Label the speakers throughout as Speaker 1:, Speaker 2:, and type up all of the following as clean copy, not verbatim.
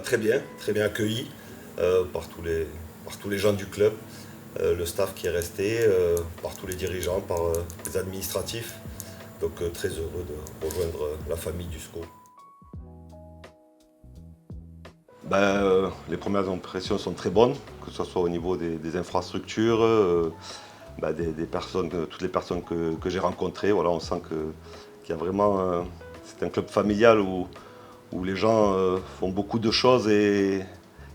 Speaker 1: très bien accueilli par tous les gens du club, le staff qui est resté, par tous les dirigeants, par les administratifs. Donc très heureux de rejoindre la famille du SCO. Les premières impressions sont très bonnes, que ce soit au niveau des infrastructures, des personnes, toutes les personnes que j'ai rencontrées. Voilà, on sent qu'il y a vraiment, c'est un club familial où les gens font beaucoup de choses et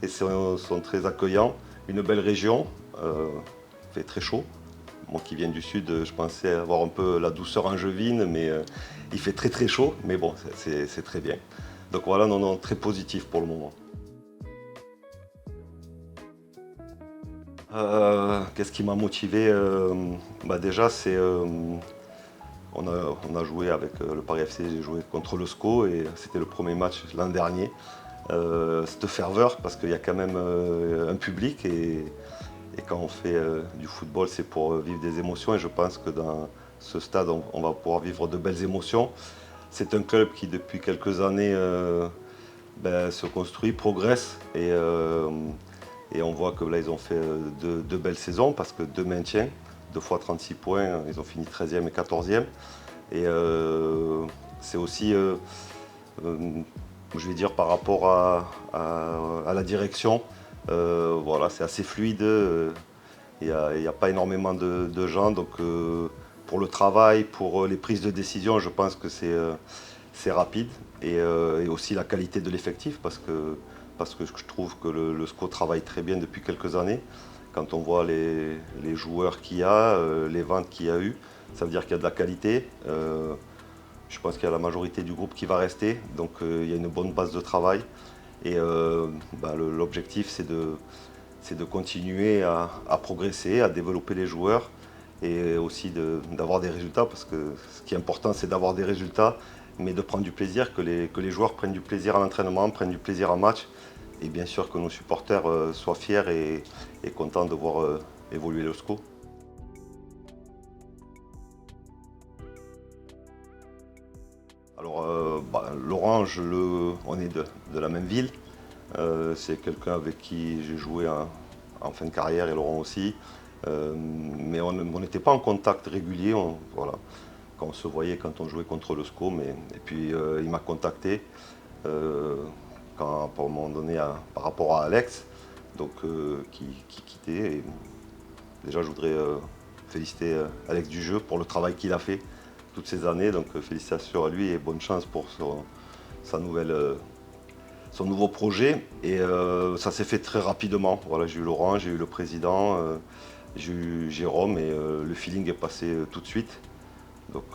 Speaker 1: sont très accueillants. Une belle région, il fait très chaud. Moi qui viens du sud, je pensais avoir un peu la douceur angevine, mais il fait très très chaud, mais bon, c'est très bien. Donc voilà, non, non, très positif pour le moment. Qu'est-ce qui m'a motivé déjà, on a joué avec le Paris FC, j'ai joué contre le SCO et c'était le premier match l'an dernier. Cette ferveur, parce qu'il y a quand même un public et quand on fait du football, c'est pour vivre des émotions et je pense que dans ce stade, on va pouvoir vivre de belles émotions. C'est un club qui, depuis quelques années, se construit, progresse et on voit que là, ils ont fait deux belles saisons parce que deux maintiens, 2 fois 36 points, ils ont fini 13e et 14e. Et c'est aussi, je vais dire, par rapport à la direction, voilà, c'est assez fluide. Il n'y a pas énormément de gens, donc pour le travail, pour les prises de décision, je pense que c'est rapide et aussi la qualité de l'effectif parce que je trouve que le SCO travaille très bien depuis quelques années. Quand on voit les joueurs qu'il y a, les ventes qu'il y a eu, ça veut dire qu'il y a de la qualité. Je pense qu'il y a la majorité du groupe qui va rester, donc il y a une bonne base de travail. Et l'objectif, c'est de continuer à progresser, à développer les joueurs et aussi d'avoir des résultats, parce que ce qui est important, c'est d'avoir des résultats, mais de prendre du plaisir, que les joueurs prennent du plaisir à l'entraînement, prennent du plaisir en match, et bien sûr que nos supporters soient fiers et contents de voir évoluer le SCO. Alors, Laurent, on est de la même ville. C'est quelqu'un avec qui j'ai joué en fin de carrière et Laurent aussi. Mais on n'était pas en contact régulier. Voilà, quand on se voyait quand on jouait contre le SCO. Et puis il m'a contacté à un moment donné par rapport à Alex, donc, qui quittait. Et déjà, je voudrais féliciter Alex Dujeu pour le travail qu'il a fait toutes ces années. Donc félicitations à lui et bonne chance pour sa son nouveau projet. Et ça s'est fait très rapidement. Voilà, j'ai eu Laurent, j'ai eu le président, j'ai eu Jérôme et le feeling est passé tout de suite. Donc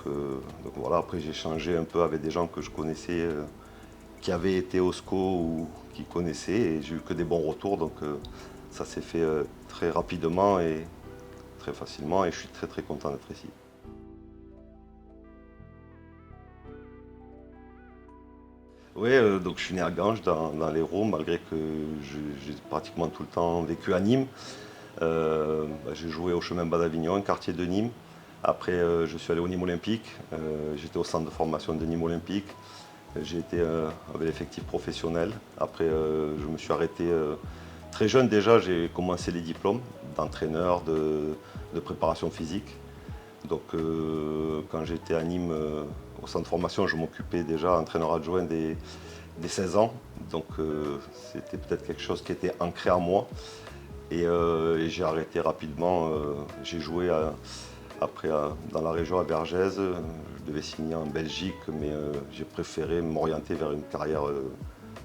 Speaker 1: voilà, après j'ai échangé un peu avec des gens que je connaissais, qui avaient été au SCO ou qui connaissaient et j'ai eu que des bons retours. Donc ça s'est fait très rapidement et très facilement et je suis très très content d'être ici. Oui, donc je suis né à Ganges, dans l'Hérault, malgré que j'ai pratiquement tout le temps vécu à Nîmes. J'ai joué au Chemin Bas d'Avignon, un quartier de Nîmes. Après, je suis allé au Nîmes Olympique. J'étais au centre de formation de Nîmes Olympique. J'ai été avec l'effectif professionnel. Après, je me suis arrêté très jeune déjà. J'ai commencé les diplômes d'entraîneur, de préparation physique. Donc quand j'étais à Nîmes au centre de formation, je m'occupais déjà entraîneur adjoint des 16 ans. Donc c'était peut-être quelque chose qui était ancré en moi. Et j'ai arrêté rapidement. J'ai joué après dans la région à Vergès. Je devais signer en Belgique, mais j'ai préféré m'orienter vers une carrière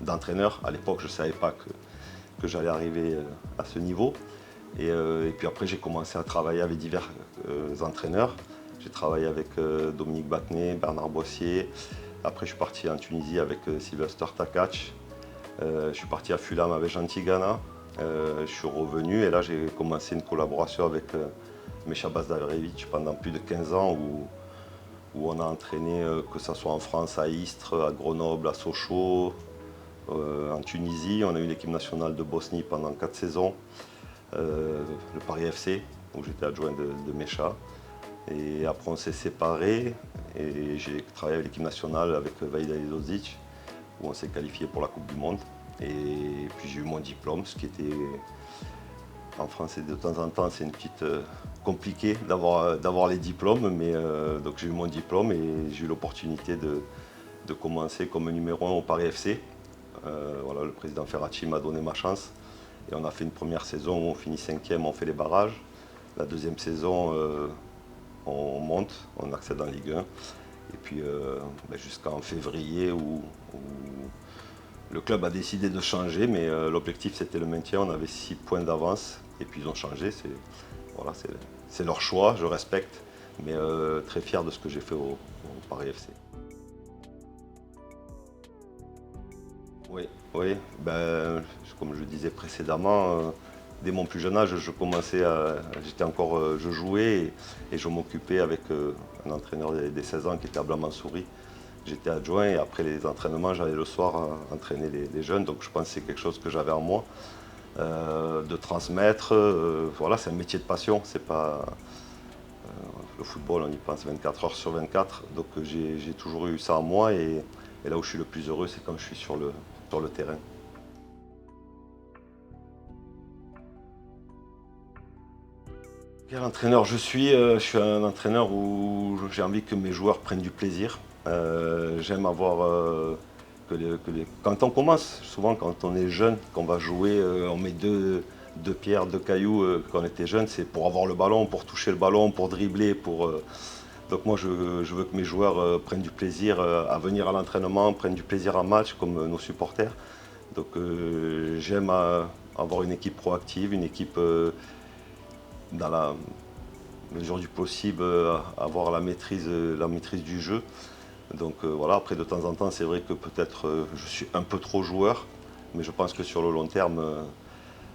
Speaker 1: d'entraîneur. À l'époque, je ne savais pas que j'allais arriver à ce niveau. Et puis après, j'ai commencé à travailler avec divers entraîneurs. J'ai travaillé avec Dominique Battenet, Bernard Boissier. Après, je suis parti en Tunisie avec Sylvester Takac. Je suis parti à Fulham avec Jean Tigana. Je suis revenu et là, j'ai commencé une collaboration avec Mecha Bazdarevic pendant plus de 15 ans où on a entraîné, que ce soit en France, à Istres, à Grenoble, à Sochaux, en Tunisie. On a eu l'équipe nationale de Bosnie pendant 4 saisons. Le Paris FC, où j'étais adjoint de Mecha. Et après, on s'est séparés et j'ai travaillé avec l'équipe nationale avec Vaida Ilozic, où on s'est qualifié pour la Coupe du Monde. Et puis j'ai eu mon diplôme, ce qui était en français de temps en temps, c'est une petite compliqué d'avoir les diplômes, mais donc j'ai eu mon diplôme et j'ai eu l'opportunité de commencer comme numéro 1 au Paris FC. Voilà, le président Ferracci m'a donné ma chance et on a fait une première saison où on finit 5e, on fait les barrages. La deuxième saison, on monte, on accède en Ligue 1. Et puis jusqu'en février où le club a décidé de changer, mais l'objectif c'était le maintien, on avait 6 points d'avance et puis ils ont changé. Voilà, c'est leur choix, je respecte, mais très fier de ce que j'ai fait au Paris FC. Oui, oui, comme je disais précédemment, dès mon plus jeune âge, je jouais et je m'occupais avec un entraîneur des 16 ans qui était à Blanc-Mansouri. J'étais adjoint et après les entraînements, j'allais le soir entraîner les jeunes, donc je pense que c'est quelque chose que j'avais en moi. De transmettre, voilà, c'est un métier de passion, c'est pas le football, on y pense 24 heures sur 24, donc j'ai toujours eu ça en moi et là où je suis le plus heureux, c'est quand je suis sur le terrain. Quel entraîneur je suis un entraîneur où j'ai envie que mes joueurs prennent du plaisir. J'aime avoir quand on commence, souvent quand on est jeune, qu'on va jouer, on met deux pierres, deux cailloux quand on était jeune, c'est pour avoir le ballon, pour toucher le ballon, pour dribbler, donc moi je veux que mes joueurs prennent du plaisir à venir à l'entraînement, prennent du plaisir en match comme nos supporters. Donc j'aime avoir une équipe proactive, une équipe dans la mesure du possible, avoir la maîtrise du jeu. Donc voilà, après de temps en temps, c'est vrai que peut-être je suis un peu trop joueur, mais je pense que sur le long terme,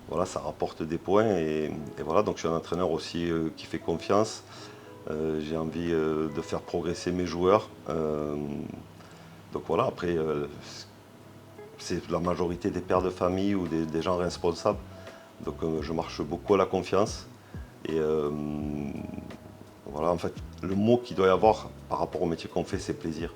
Speaker 1: voilà, ça rapporte des points. Et voilà, donc je suis un entraîneur aussi qui fait confiance. J'ai envie de faire progresser mes joueurs. Donc voilà, après, c'est la majorité des pères de famille ou des gens responsables. Donc je marche beaucoup à la confiance. Et voilà, en fait, le mot qu'il doit y avoir par rapport au métier qu'on fait, c'est plaisir.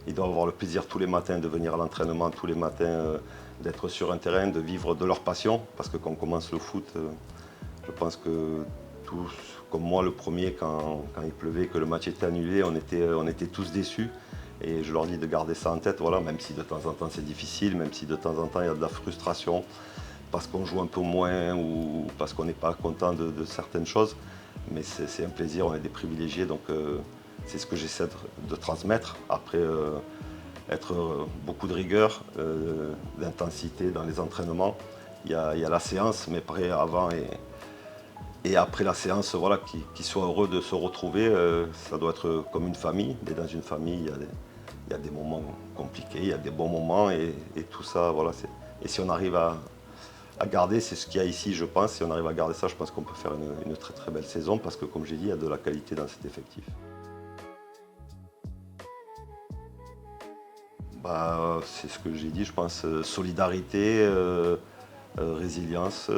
Speaker 1: Ils doivent avoir le plaisir tous les matins de venir à l'entraînement, tous les matins d'être sur un terrain, de vivre de leur passion. Parce que quand on commence le foot, je pense que tous, comme moi le premier, quand il pleuvait, que le match était annulé, on était tous déçus. Et je leur dis de garder ça en tête, voilà, même si de temps en temps c'est difficile, même si de temps en temps il y a de la frustration, parce qu'on joue un peu moins ou parce qu'on n'est pas content de certaines choses. Mais c'est un plaisir, on est des privilégiés, donc c'est ce que j'essaie de transmettre. Après, être beaucoup de rigueur, d'intensité dans les entraînements. Il y a la séance, mais après, avant et après la séance, voilà, qu'ils soient heureux de se retrouver. Ça doit être comme une famille, mais dans une famille, il y a des moments compliqués, il y a des bons moments et tout ça, voilà. Et si on arrive à garder, c'est ce qu'il y a ici, je pense. Si on arrive à garder ça, je pense qu'on peut faire une très très belle saison parce que, comme j'ai dit, il y a de la qualité dans cet effectif. C'est ce que j'ai dit, je pense, solidarité, résilience,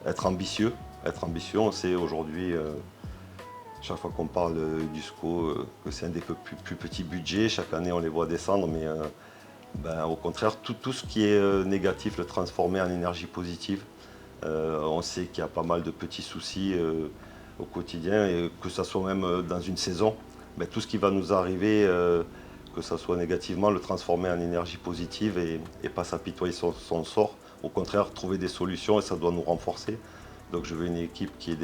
Speaker 1: être ambitieux. Être ambitieux, on sait aujourd'hui, chaque fois qu'on parle du SCO, que c'est un des plus petits budgets. Chaque année, on les voit descendre, mais au contraire, tout ce qui est négatif, le transformer en énergie positive. On sait qu'il y a pas mal de petits soucis au quotidien, et que ce soit même dans une saison, tout ce qui va nous arriver, que ce soit négativement, le transformer en énergie positive et pas s'apitoyer son sort. Au contraire, trouver des solutions et ça doit nous renforcer. Donc je veux une équipe qui ait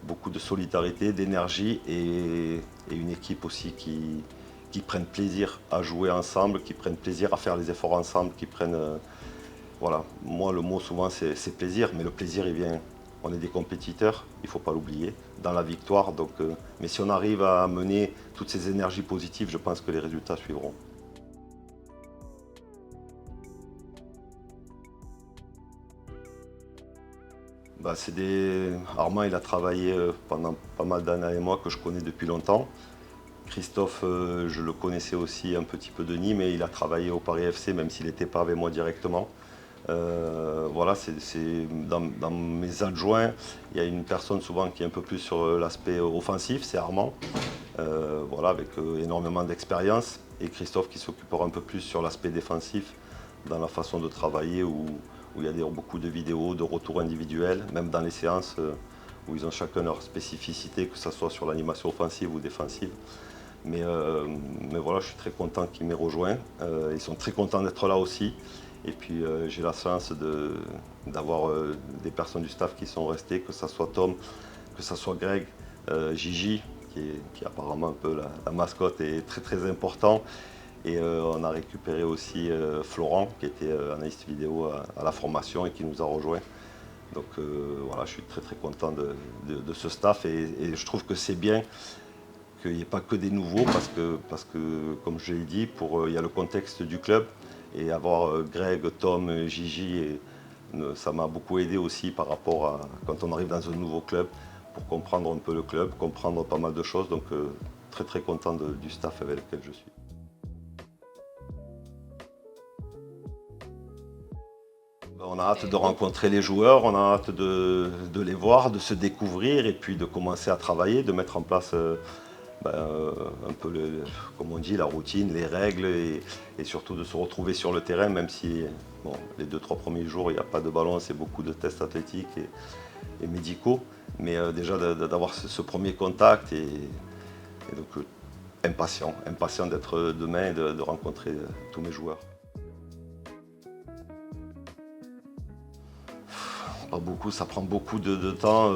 Speaker 1: beaucoup de solidarité, d'énergie et une équipe aussi qui prennent plaisir à jouer ensemble, qui prennent plaisir à faire les efforts ensemble, voilà, moi le mot souvent c'est plaisir, mais le plaisir il vient, on est des compétiteurs, il ne faut pas l'oublier, dans la victoire. Donc, mais si on arrive à mener toutes ces énergies positives, je pense que les résultats suivront. Armand, il a travaillé pendant pas mal d'années avec moi, que je connais depuis longtemps. Christophe, je le connaissais aussi un petit peu de Nîmes, mais il a travaillé au Paris FC, même s'il n'était pas avec moi directement. Voilà, dans mes adjoints, il y a une personne souvent qui est un peu plus sur l'aspect offensif, c'est Armand, voilà, avec énormément d'expérience, et Christophe qui s'occupera un peu plus sur l'aspect défensif. dans la façon de travailler où il y a beaucoup de vidéos, de retours individuels, même dans les séances où ils ont chacun leur spécificité, que ce soit sur l'animation offensive ou défensive. Mais voilà, je suis très content qu'ils m'aient rejoint. Ils sont très contents d'être là aussi. Et puis j'ai la chance d'avoir des personnes du staff qui sont restées, que ce soit Tom, que ce soit Greg, Gigi, qui est apparemment un peu la mascotte et très très important. Et on a récupéré aussi Florent, qui était analyste vidéo à la formation et qui nous a rejoints. Donc voilà, je suis très très content de ce staff et je trouve que c'est bien qu'il n'y ait pas que des nouveaux parce que comme je l'ai dit, il y a le contexte du club et avoir Greg, Tom, Gigi, ça m'a beaucoup aidé aussi par rapport à quand on arrive dans un nouveau club pour comprendre un peu le club, comprendre pas mal de choses. Donc très très content du staff avec lequel je suis. On a hâte de rencontrer les joueurs, on a hâte de les voir, de se découvrir et puis de commencer à travailler, de mettre en place un peu, comme on dit, la routine, les règles et surtout de se retrouver sur le terrain, même si bon, les 2-3 premiers jours, il n'y a pas de ballon, c'est beaucoup de tests athlétiques et médicaux. Mais déjà d'avoir ce premier contact et donc impatient d'être demain et de rencontrer tous mes joueurs. Pas beaucoup, ça prend beaucoup de temps.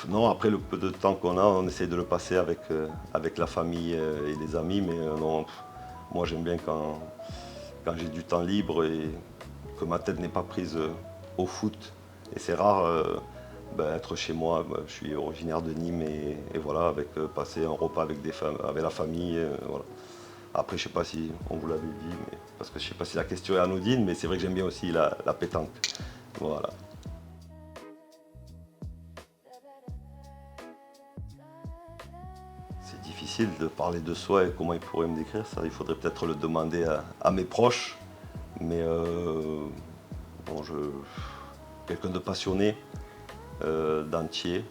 Speaker 1: Non, après le peu de temps qu'on a, on essaie de le passer avec la famille et les amis, mais non, moi j'aime bien quand j'ai du temps libre et que ma tête n'est pas prise au foot. Et c'est rare être chez moi. Je suis originaire de Nîmes et voilà, passer un repas avec la famille. Voilà. Après, je ne sais pas si on vous l'avait dit, parce que je ne sais pas si la question est anodine, mais c'est vrai que j'aime bien aussi la pétanque. Voilà. C'est difficile de parler de soi et comment ils pourraient me décrire ça. Il faudrait peut-être le demander à mes proches. Mais bon, quelqu'un de passionné, d'entier.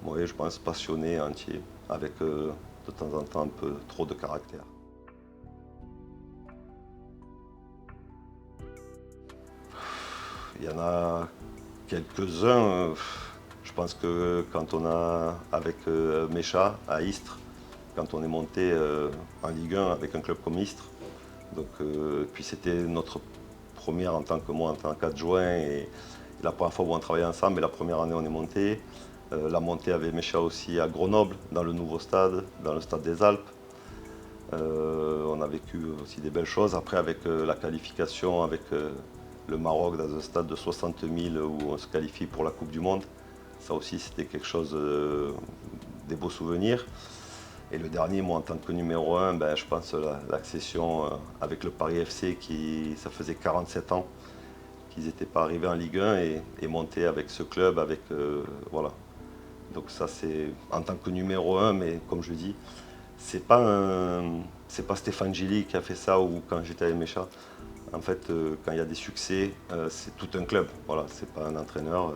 Speaker 1: Oui, je pense passionné, entier, avec de temps en temps un peu trop de caractère. Il y en a quelques-uns. Je pense que quand on a, avec Mécha à Istres, quand on est monté en Ligue 1 avec un club comme Istres, donc, puis c'était notre première en tant que moi, en tant qu'adjoint, et la première fois où on travaillait ensemble, mais la première année on est monté. La montée avec Mécha aussi à Grenoble, dans le nouveau stade, dans le stade des Alpes. On a vécu aussi des belles choses. Après, avec la qualification avec le Maroc dans un stade de 60 000 où on se qualifie pour la Coupe du Monde. Ça aussi, c'était quelque chose, des beaux souvenirs. Et le dernier, moi, en tant que numéro 1, je pense l'accession avec le Paris FC, ça faisait 47 ans qu'ils n'étaient pas arrivés en Ligue 1 et monter avec ce club, voilà. Donc ça, c'est en tant que numéro 1, mais comme je dis, c'est pas Stéphane Gilly qui a fait ça ou quand j'étais avec Mécha. En fait, quand il y a des succès, c'est tout un club. Voilà, c'est pas un entraîneur.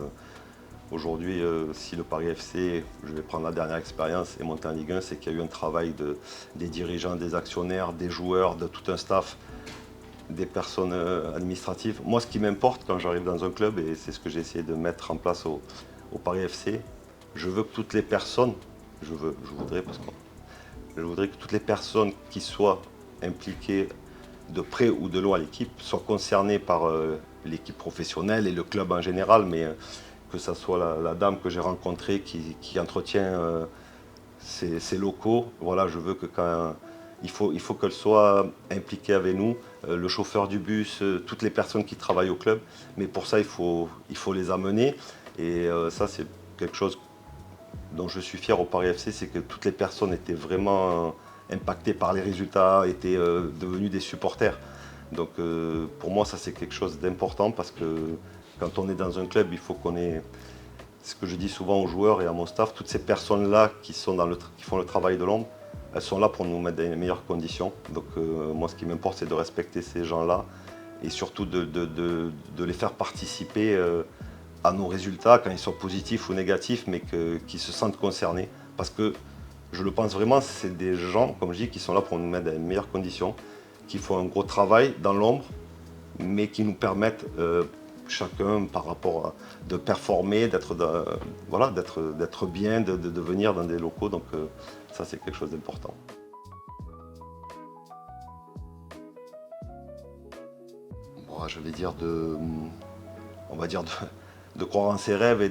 Speaker 1: Aujourd'hui, si le Paris FC, je vais prendre la dernière expérience et monter en Ligue 1, c'est qu'il y a eu un travail des dirigeants, des actionnaires, des joueurs, de tout un staff, des personnes administratives. Moi, ce qui m'importe quand j'arrive dans un club, et c'est ce que j'ai essayé de mettre en place au Paris FC, je veux que toutes les personnes, je voudrais que toutes les personnes qui soient impliquées de près ou de loin à l'équipe soient concernées par l'équipe professionnelle et le club en général, mais que ce soit la dame que j'ai rencontrée qui entretient ces locaux, voilà, je veux que il faut qu'elle soit impliquée avec nous, le chauffeur du bus, toutes les personnes qui travaillent au club, mais pour ça il faut les amener et ça c'est quelque chose dont je suis fier au Paris FC, c'est que toutes les personnes étaient vraiment impactées par les résultats, étaient devenues des supporters. Donc pour moi ça c'est quelque chose d'important parce que quand on est dans un club, il faut qu'on ait, ce que je dis souvent aux joueurs et à mon staff, toutes ces personnes-là qui font le travail de l'ombre, elles sont là pour nous mettre dans les meilleures conditions. Donc moi ce qui m'importe c'est de respecter ces gens-là et surtout de les faire participer à nos résultats, quand ils sont positifs ou négatifs, mais qu'ils se sentent concernés. Parce que je le pense vraiment, c'est des gens, comme je dis, qui sont là pour nous mettre dans les meilleures conditions, qui font un gros travail dans l'ombre, mais qui nous permettent chacun par rapport à de performer, voilà, d'être bien, de venir dans des locaux. Donc ça c'est quelque chose d'important. Bon, je vais dire on va dire de croire en ses rêves et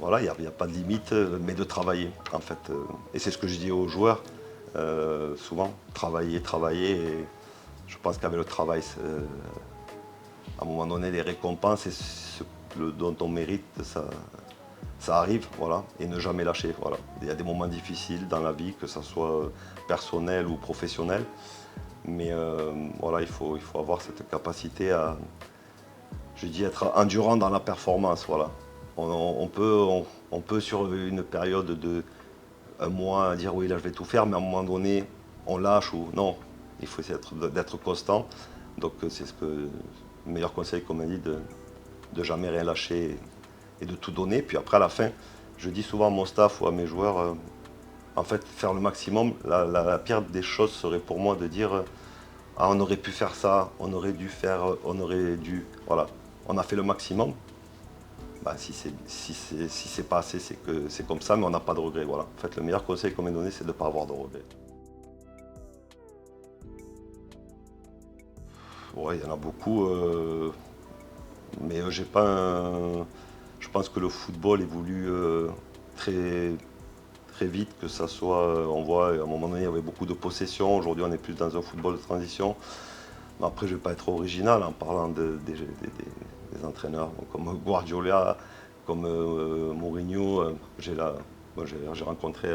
Speaker 1: voilà, il n'y a pas de limite, mais de travailler en fait. Et c'est ce que je dis aux joueurs souvent, travailler, travailler. Et je pense qu'avec le travail, à un moment donné, les récompenses et ce dont on mérite, ça arrive, voilà, et ne jamais lâcher, voilà. Il y a des moments difficiles dans la vie, que ce soit personnel ou professionnel, mais voilà, il faut avoir cette capacité à, je dis, être endurant dans la performance, voilà. On peut sur une période de un mois dire oui là je vais tout faire, mais à un moment donné on lâche ou non, il faut essayer d'être constant. Donc c'est le meilleur conseil qu'on m'a dit, de jamais rien lâcher et de tout donner. Puis après à la fin, je dis souvent à mon staff ou à mes joueurs, en fait faire le maximum. La pire des choses serait pour moi de dire ah on aurait pu faire ça, on aurait dû faire, on aurait dû, voilà. On a fait le maximum. Bah, si c'est pas assez, c'est que c'est comme ça, mais on n'a pas de regrets. Voilà. En fait, le meilleur conseil qu'on m'ait donné, c'est de ne pas avoir de regrets. Ouais, il y en a beaucoup, mais j'ai pas je pense que le football évolue très, très vite, que ça soit, on voit, à un moment donné, il y avait beaucoup de possession. Aujourd'hui, on est plus dans un football de transition. Mais après, je ne vais pas être original en parlant des entraîneurs comme Guardiola, comme Mourinho. J'ai rencontré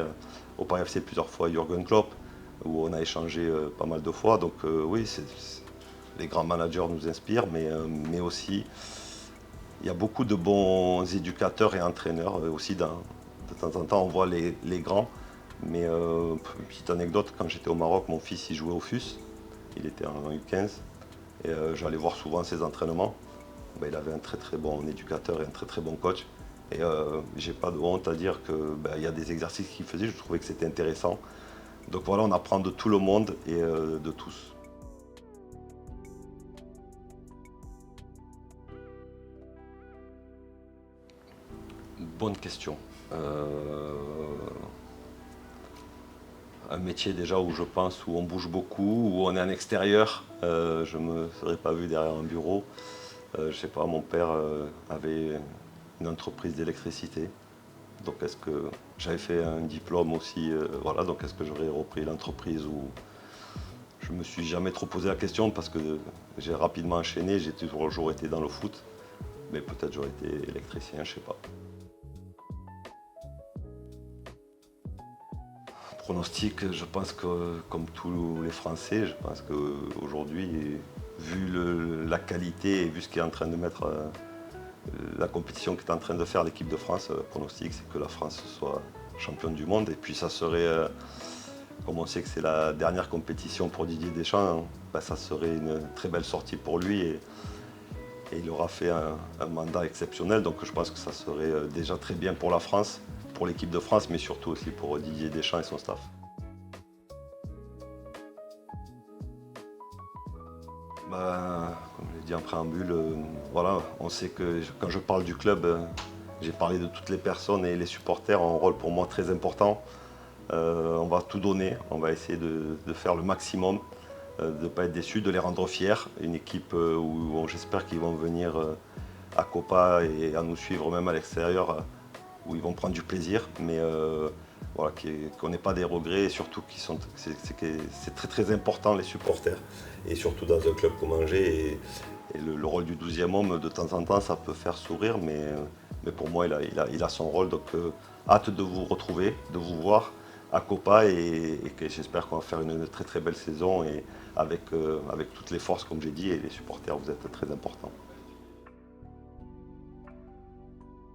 Speaker 1: au Paris FC plusieurs fois Jürgen Klopp, où on a échangé pas mal de fois. Donc oui, les grands managers nous inspirent, mais aussi il y a beaucoup de bons éducateurs et entraîneurs aussi. De temps en temps, on voit les grands. Mais une petite anecdote, quand j'étais au Maroc, mon fils il jouait au FUS. Il était en U15 et j'allais voir souvent ses entraînements. Ben, il avait un très très bon éducateur et un très très bon coach. Et j'ai pas de honte à dire que il y a des exercices qu'il faisait, je trouvais que c'était intéressant. Donc voilà, on apprend de tout le monde et de tous. Bonne question. Un métier déjà où je pense où on bouge beaucoup, où on est en extérieur. Je ne me serais pas vu derrière un bureau. Je sais pas, mon père avait une entreprise d'électricité. Donc est-ce que j'avais fait un diplôme aussi, voilà, donc est-ce que j'aurais repris l'entreprise ou je me suis jamais trop posé la question parce que j'ai rapidement enchaîné, j'ai toujours été dans le foot, mais peut-être j'aurais été électricien, je sais pas. Pronostic, je pense que comme tous les Français, je pense qu'aujourd'hui, vu la qualité et vu ce qui est en train de mettre la compétition qu'est en train de faire l'équipe de France, pronostic, c'est que la France soit championne du monde. Et puis ça serait, comme on sait que c'est la dernière compétition pour Didier Deschamps, ben, ça serait une très belle sortie pour lui et il aura fait un mandat exceptionnel. Donc je pense que ça serait déjà très bien pour la France, pour l'équipe de France, mais surtout aussi pour Didier Deschamps et son staff. Ben, comme je l'ai dit en préambule, voilà, on sait que quand je parle du club, j'ai parlé de toutes les personnes et les supporters ont un rôle pour moi très important. On va tout donner, on va essayer de faire le maximum, de ne pas être déçus, de les rendre fiers. Une équipe où j'espère qu'ils vont venir à Copa et à nous suivre même à l'extérieur, où ils vont prendre du plaisir, mais voilà, qu'on n'ait pas des regrets et surtout c'est très très important les supporters et surtout dans un club comme Angers et le rôle du 12e homme de temps en temps ça peut faire sourire, mais pour moi il a son rôle, donc hâte de vous retrouver, de vous voir à Copa et que j'espère qu'on va faire une très très belle saison et avec toutes les forces comme j'ai dit, et les supporters vous êtes très importants.